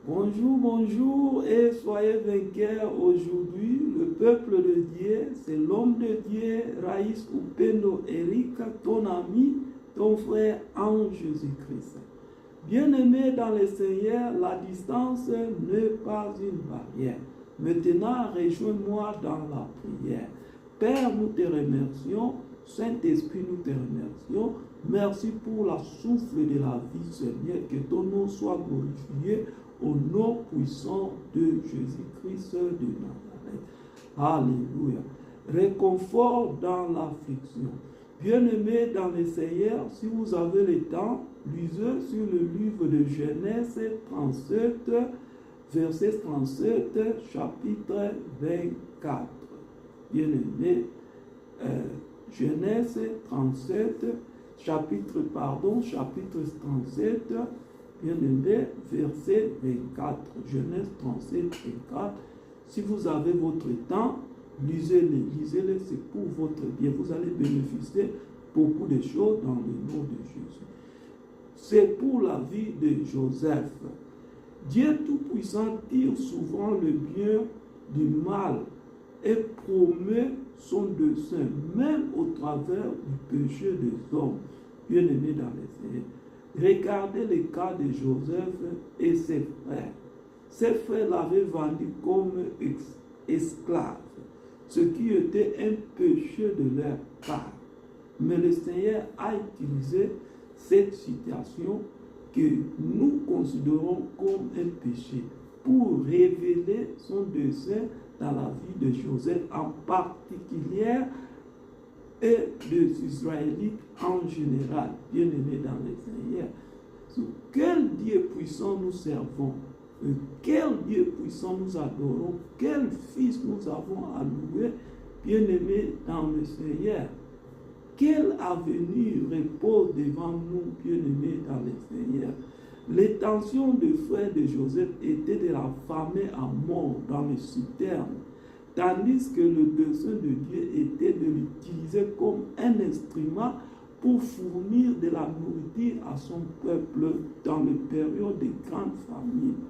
Bonjour, bonjour et soyez vainqueurs aujourd'hui. Le peuple de Dieu, c'est l'homme de Dieu, Raïs Upendo Erika, ton ami, ton frère en Jésus-Christ. Bien-aimé dans le Seigneur, la distance n'est pas une barrière. Maintenant, rejoins-moi dans la prière. Père, nous te remercions. Saint-Esprit, nous te remercions. Merci pour la souffle de la vie, Seigneur. Que ton nom soit glorifié au nom puissant de Jésus-Christ de Nazareth. Alléluia. Réconfort dans l'affliction. Bien-aimés dans le Seigneur, si vous avez le temps, lisez sur le livre de Genèse 37, verset 37, chapitre 24. Bien-aimés, Genèse 37, chapitre 37, bien-aimé, verset 24. Genèse 37, 24. Si vous avez votre temps, lisez-les, c'est pour votre bien. Vous allez bénéficier beaucoup de choses dans le nom de Jésus. C'est pour la vie de Joseph. Dieu Tout-Puissant tire souvent le bien du mal et promet son dessein, même au travers du péché des hommes. Bien-aimés dans les Seigneurs. Regardez le cas de Joseph et ses frères. Ses frères l'avaient vendu comme esclave, ce qui était un péché de leur part. Mais le Seigneur a utilisé cette situation que nous considérons comme un péché pour révéler son dessein dans la vie de Joseph en particulier et des Israélites en général, bien-aimés dans le Seigneur. Quel Dieu puissant nous servons, quel Dieu puissant nous adorons, quel Fils nous avons à louer, bien-aimés dans le Seigneur. Quel avenir repose devant nous, bien-aimés dans le Seigneur. L'intention des frères de Joseph était de la famille à mort dans le citerne, tandis que le dessein de Dieu était de l'utiliser comme un instrument pour fournir de la nourriture à son peuple dans les périodes de grandes famines.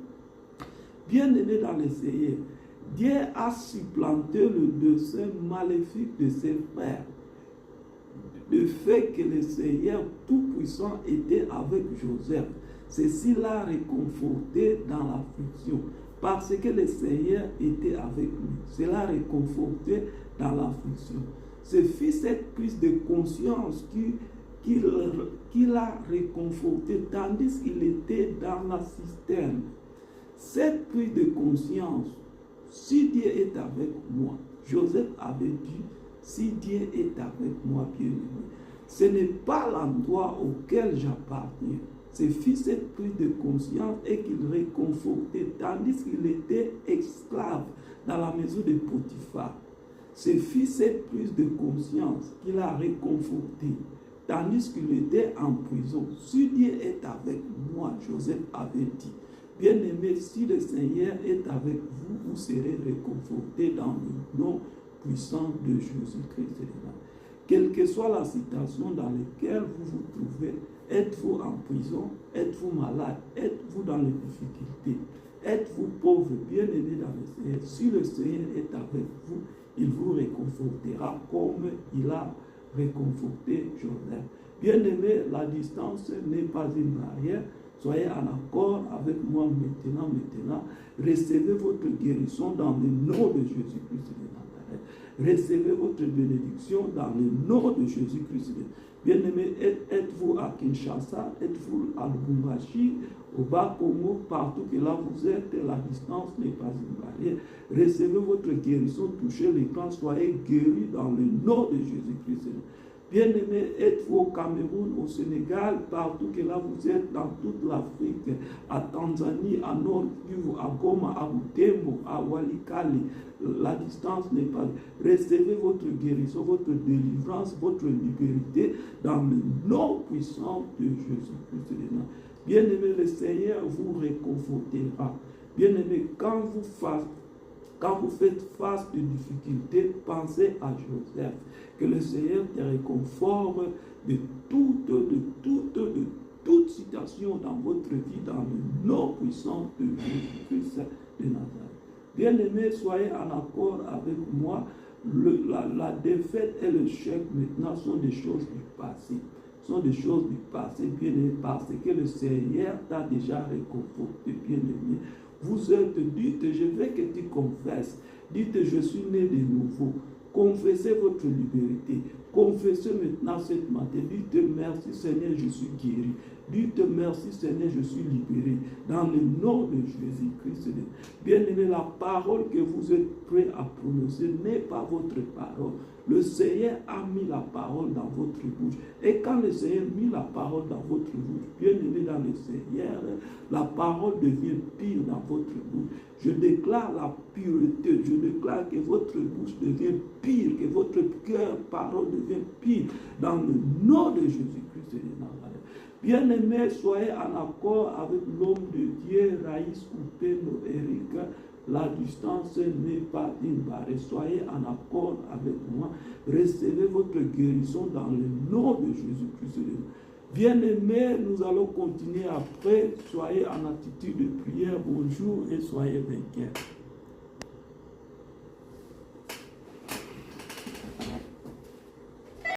Bien-aimés dans le Seigneur, Dieu a supplanté le dessein maléfique de ses frères. Le fait que le Seigneur Tout-Puissant était avec Joseph, ceci l'a réconforté dans l'affliction, parce que le Seigneur était avec lui. Cela l'a réconforté dans l'affliction. Ce fut cette prise de conscience qui l'a réconforté, tandis qu'il était dans la cisterne. Cette prise de conscience, si Dieu est avec moi, Joseph avait dit, si Dieu est avec moi, bien-aimé, ce n'est pas l'endroit auquel j'appartiens. Ce fut cette prise de conscience et qu'il réconfortait, tandis qu'il était esclave dans la maison de Potiphar. Ce fut cette prise de conscience qui l'a réconforté, tandis qu'il était en prison. Si Dieu est avec moi, Joseph avait dit, bien-aimé, si le Seigneur est avec vous, vous serez réconfortés dans le nom puissant de Jésus-Christ. Quelle que soit la situation dans laquelle vous vous trouvez, êtes-vous en prison, êtes-vous malade, êtes-vous dans les difficultés, êtes-vous pauvre, bien-aimé dans le Seigneur, si le Seigneur est avec vous, il vous réconfortera comme il a réconforté Joseph. Bien-aimé, la distance n'est pas une barrière. Soyez en accord avec moi maintenant. Recevez votre guérison dans le nom de Jésus-Christ de Nazareth. Recevez votre bénédiction dans le nom de Jésus-Christ. Bien-aimés, êtes-vous à Kinshasa, êtes-vous à Lubumbashi, au Bas-Congo, partout que là vous êtes, la distance n'est pas une barrière. Recevez votre guérison, touchez l'écran, soyez guéris dans le nom de Jésus-Christ. Bien-aimés, êtes-vous au Cameroun, au Sénégal, partout que là vous êtes, dans toute l'Afrique, à Tanzanie, à Nord-Kivu, à Goma, à Butembo, à Walikali, la distance n'est pas. Recevez votre guérison, votre délivrance, votre liberté dans le nom puissant de Jésus-Christ. Bien-aimé, le Seigneur vous réconfortera. Bien-aimé, quand vous faites face de difficultés, pensez à Joseph. Que le Seigneur te réconforte de toute toute situation dans votre vie, dans le nom puissant de Jésus-Christ de Nazareth. Bien-aimés, soyez en accord avec moi. La défaite et le chèque maintenant sont des choses du passé. Sont des choses du passé, bien-aimé, parce que le Seigneur t'a déjà réconforté, bien-aimé. Vous êtes, dites, je veux que tu confesses. Dites, je suis né de nouveau. Confessez votre liberté. Confessez maintenant cette matin. Dites, merci Seigneur, je suis guéri. Dites, merci Seigneur, je suis libéré. Dans le nom de Jésus-Christ. Bien-aimé, la parole que vous êtes prêts à prononcer n'est pas votre parole. Le Seigneur a mis la parole dans votre bouche. Et quand le Seigneur a mis la parole dans votre bouche, bien aimé dans le Seigneur, la parole devient pure dans votre bouche. Je déclare la pureté. Je déclare que votre bouche devient pure, que votre cœur, parole devient pure dans le nom de Jésus-Christ de Nazareth. Bien-aimés, soyez en accord avec l'homme de Dieu, Raïs Oupeno Erika. La distance n'est pas une barrière. Soyez en accord avec moi. Recevez votre guérison dans le nom de Jésus-Christ. Bien-aimés, nous allons continuer après. Soyez en attitude de prière. Bonjour et soyez vainqueurs.